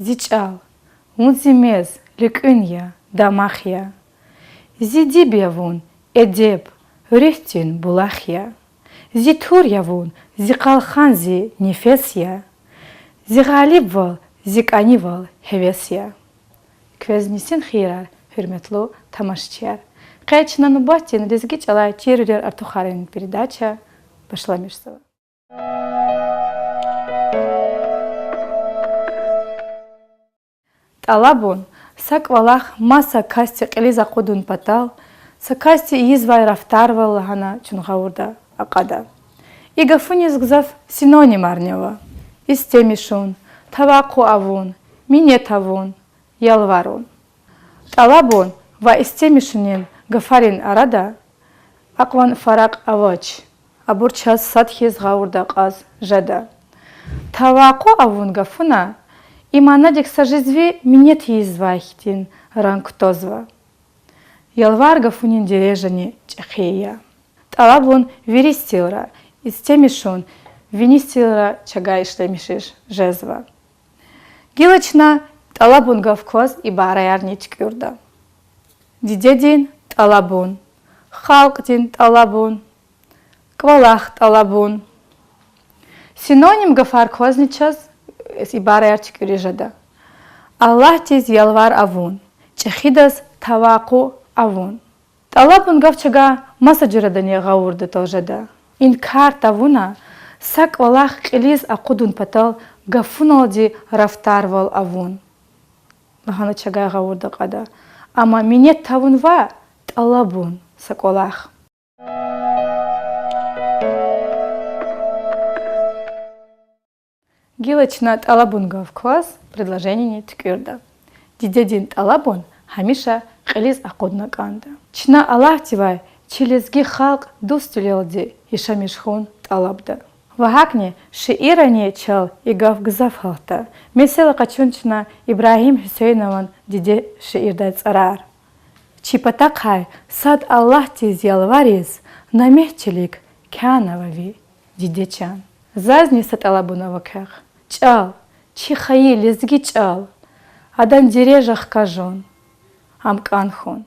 зичал, унзимез, ликынья, дамахья. Зидиб явун, эдеб, рихтин булахья. Зитур явун, зикалханзи, нефесья. Зигалибвал, зиканивал, хевесья. Квезнисин хирар, хюрметлу тамашчар. Кайчна нубатин, лизгич алай чирудер артухарин передача пошла Мишсова. Талабун, саквалах маса касти қилиза қудун патал, сакасти извай рафтарвал лагана чунгаурда акада. Игафунис гзав синоним арнева. Истемишун, таваку авун, минетавун, ялварун. Талабун, ва истемишунин гафарин арада, акван фарак авач, абурчас садхиз гаурда қаз жада. Таваку авун гафуна, иманадик сажизви минет извахтин ранктозва. Ялвар гафунин дережани чехея. Талабун виристилра, истемишун, винистилра чагайшла мишиш жезва. Гилачна талабун гавкоз и бараярнич кюрда. Дидедин талабун, халктин талабун, квалах талабун. Синоним гафаркозничаз и бараярчик юрижада. Аллах тиз ялвар авун, чехидас таваку авун. Талабун гавчага масаджирадани гаурда толжада. Инкар тавуна сак валах қилиз ақудун патал гафуналди рафтарвал авун. Лахана чагай гаурда қада. Ама минет тавун ва талабун сак валах. Гилачна талабун гавкваз предложение ткюрда. Дидедин талабун хамиша қилиз ақудна канда. Чна Аллах тивай чилезги халк дустулелди ишамишхун талабда. Вахакне шииране чал и гавгзавхалта. Месела качунчна Ибрахим Хусейнован диде шиирдай царар. Чипатакхай сад Аллах тиз ялвариз намехчелик кянавави дидечан. Зазни сад алабунава кях. Чал, чихаи лезги чал. Адан дережах кажон. Амканхон.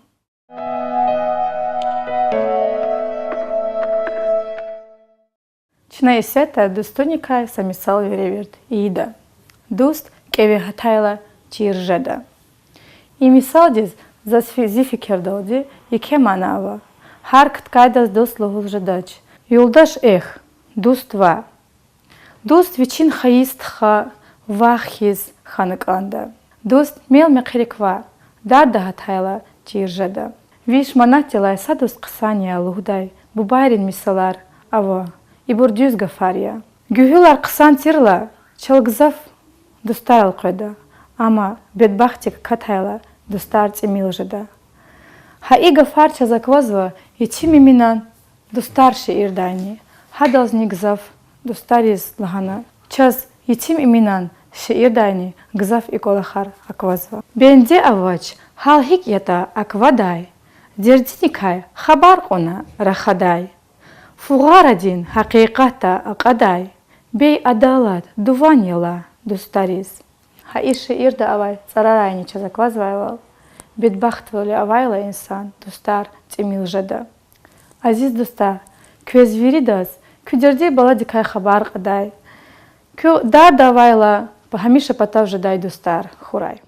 Чна исета дустуника самисал вереверт ида. Дуст кеви хатайла чиржада. И мисалдиз за зификердалди и кеманава. Харк ткайдас дуст лугулжадач. Юлдаш эх, дуст ва. Дуст вичин хаистха вахиз ханаканда. Дуст мел мекриква. Дарда хатайла чиржада. Виш манатила садус қысания лугдай. Бубайрин мисалар ава. И бурдюз гафария. Гюхюлар қысан тирла, чалгзав дустарал қойда. Ама бедбахтик катайла дустар цимил жада. Хаи гафар чазаквазва и чими минан дустарши ирдайни. Хадалзни гзав дустариз лагана. Час и тим иминан ши ирдайни гзав и колахар аквазва. Бенде авач халхик ята аквадай. Дердиникай хабар она рахадай. Фугарадин хакиката акадай. Бей адалат дуваньяла дустариз. Хаиши ирда авай царарайни чазаквазвайвал. Бедбахтвали авайла инсан дустар цимил жада. Азиз дустар, квезвиридас, кюдерди баладикай хабар кадай. Кю дар давайла пахамиша патав жадай дустар хурай.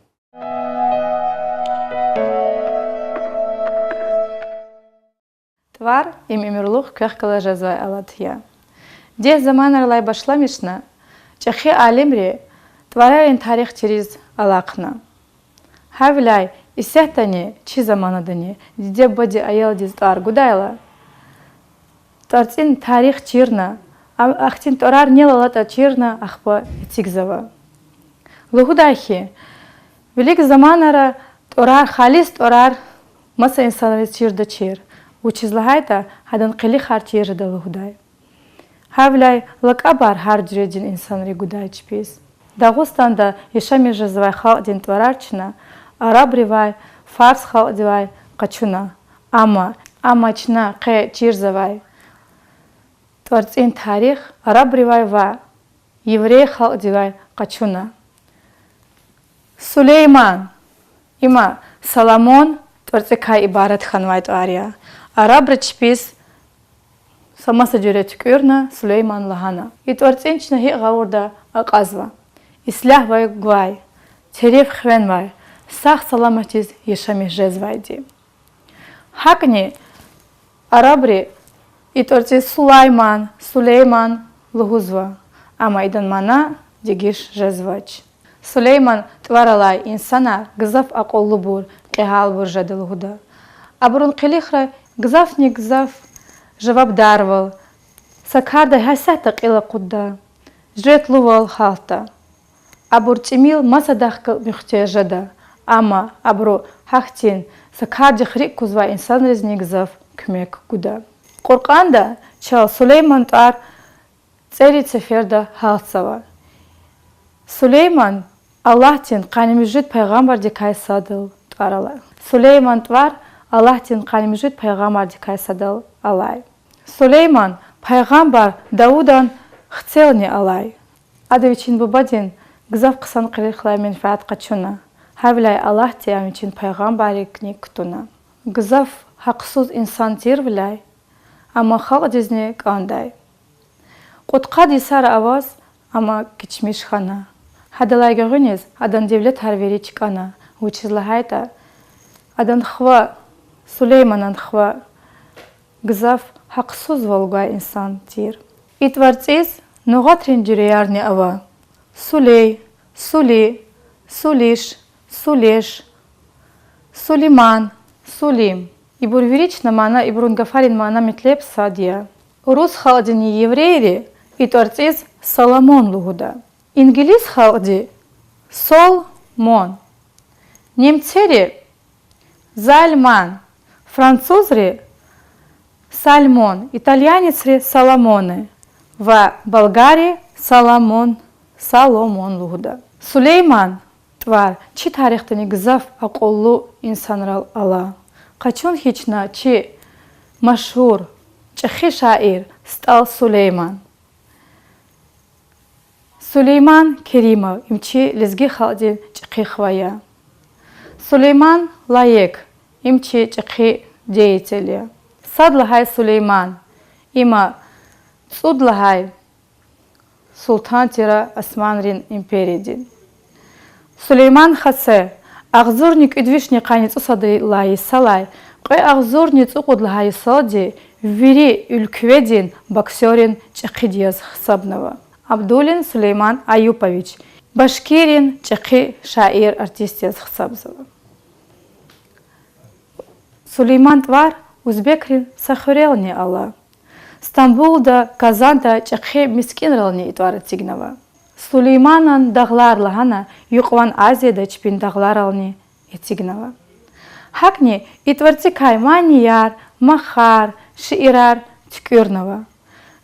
Твар им имирлух кахкала жазвай алатья. Де заманар лай башла мишна, чахи алимри тварарин тарих через алакна. Хавляй исяхтани чи заманадани, диде боди аял диздар гудайла. Тарцин тарих чирна, ахтин торар нелалата чирна ахпа тигзава. Лугудайхи, велик заманара торар халис торар маса инсанарис чирда чир. Учизлагайта хадан қили харчи жада лугудай. Хавляй лакабар харджредин инсанри гудай чпис. Дагустанда ешами жазвай халдин тварарчна, араб ривай, фарс халдивай качуна. Амачна қе чирзавай. Тварцин тарих, араб ривай ва, еврей халдивай качуна. Сулейман има Саламон творцекай ибарат ханвайт ария. Арабрачпис самаса джурет кюрна Сулейман лагана. И творценчна хи гаурда аказва. Ислях вай гвай. Терев хвен вай. Сах саламатиз ешами жезвайди. Хакни арабри и творцес Сулейман лугузва. Ама идан мана дегиш жезвач. Сулейман тваралай инсана гзав аколлубур кехалбур жадылгуда. Абрун қилихра гзав не гзав жаваб дарвал. Сакарда хасата қила қудда. Жрет лувал халта. Абур тимил масадахкал мюхте жада. Ама абру хахтин сакарда хрик кузва инсан резни гзав кмек гуда. Қурқанда чал Сулейман твар цери цеферда халцава. Сулейман Аллахтин қанимжит пайғамбар декай садыл тваралай. Сулейман твар Аллахтин қанимжит пайғамбар декай садыл алай. Сулейман пайғамбар Даудан хцелни алай. Адавичин бубадин гзав қысан қилихлай менфаат қачуна. Хавилай Аллахти амичин пайғамбари кни ктуна. Гзав хақсуз инсан тирвилай, ама хақ дизне кандай. Қутқа дисар аваз, ама кичмиш хана. Хадалай гагунез, адан девлет харверич кана. Учизлахайта, адан хва, Сулейманан хва. Гзав хақсуз волгай инсан тир. И творцис нугатрин джиреярни ава. Сулей, Сули, Сулиш, Сулеш, Сулейман, Сулим. И бурверична мана, и брунгафарин мана метлеп садия. Урус халдини евреи, и творцис Соломон лугуда. Инглиз халди Солмон. Немцери Зальман. Французри Сальмон. Итальянецри Соломоны. В Болгарии Соломон лугуда. Сулейман твар чи тарихтани гзав ақоллу инсанрал ала. Қачун хична чи машхур чахи шаир стал Сулейман. Сулейман Керимов имчи лезги халдин чахи хвая. Сулейман Лаек имчи чахи деятели. Садлахай Сулейман има цудлахай султан тира Османрин империядин. Сулейман Хасе Ахзурник идвишни қаниц усады лай салай. Қой ахзурниц уқудлахай салди вири үлкведин боксерин чахидияз хсабнова. Абдулин Сулейман Аюпович. Башкирин чахи шаир артистияз хсабзова. Сулейман твар узбекрин сахурелни алла. Стамбулда, Казанда чахи мискинрални итвара цигнава. Сулейманан дағлар лахана юқван Азияда чпин дағлар ални ецигнава. Хакни итварци каймани яр, махар, шиирар тикюрнава.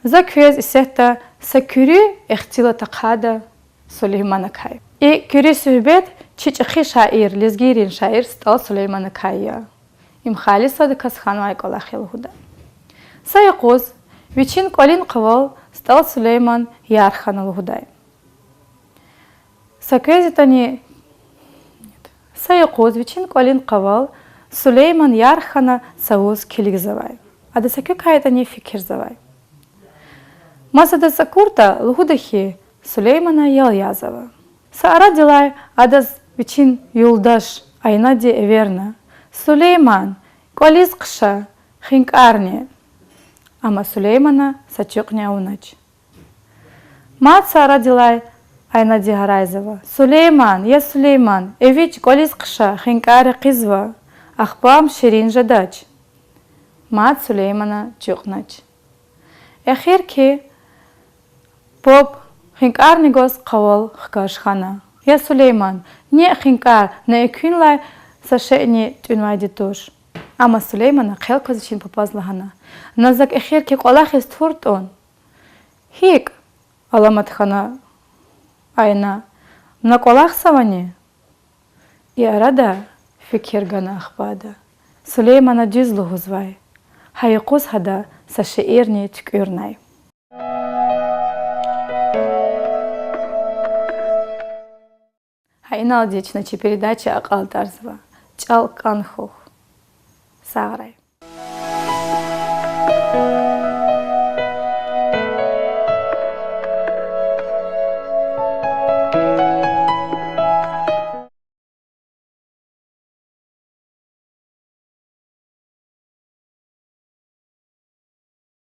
За квез исетта сакюри эхтила тақада Сулеймана кай. И кюри сюбет чичахи шаир, лезгирин шаир стал Сулеймана кайя. Им халиса декасхан вайкола хилхуда. Саякуз вичин колин қавал стал Сулейман ярхан алхудай. Саквезитани Саякуз вичин колин қавал Сулейман ярхана сауз килигзавай. Ада сакю кайтани фикирзавай. Масада сакурта лхудахи Сулеймана ял язава. Саара дилай адаз вичин юлдаш айнади эверна. Сулейман колиз қша хинкарни. Ама Сулеймана сачукня унач. Мат саара дилай айнади гарайзава. Сулейман, я Сулейман, эвич колиз қша хинкари қизва. Ахпам ширин жадач. Мат Сулеймана чукнач. Эхир ки поп хинкарнигос қавал хкашхана. Я Сулейман, не хинкар, на экюнлай сашени тюнвайди туш. Ама Сулеймана хелкозичин попазлахана. Назак эхир ки қолахис туртон. Хик аламатхана айна. На қолах савани. И арада фикиргана ахбада. Сулеймана джизлу хузвай. Хайқуз хада сашиирни тюкюрнай. Айналдечначи передача Акалтарзва. Чал Канхух. Саграй.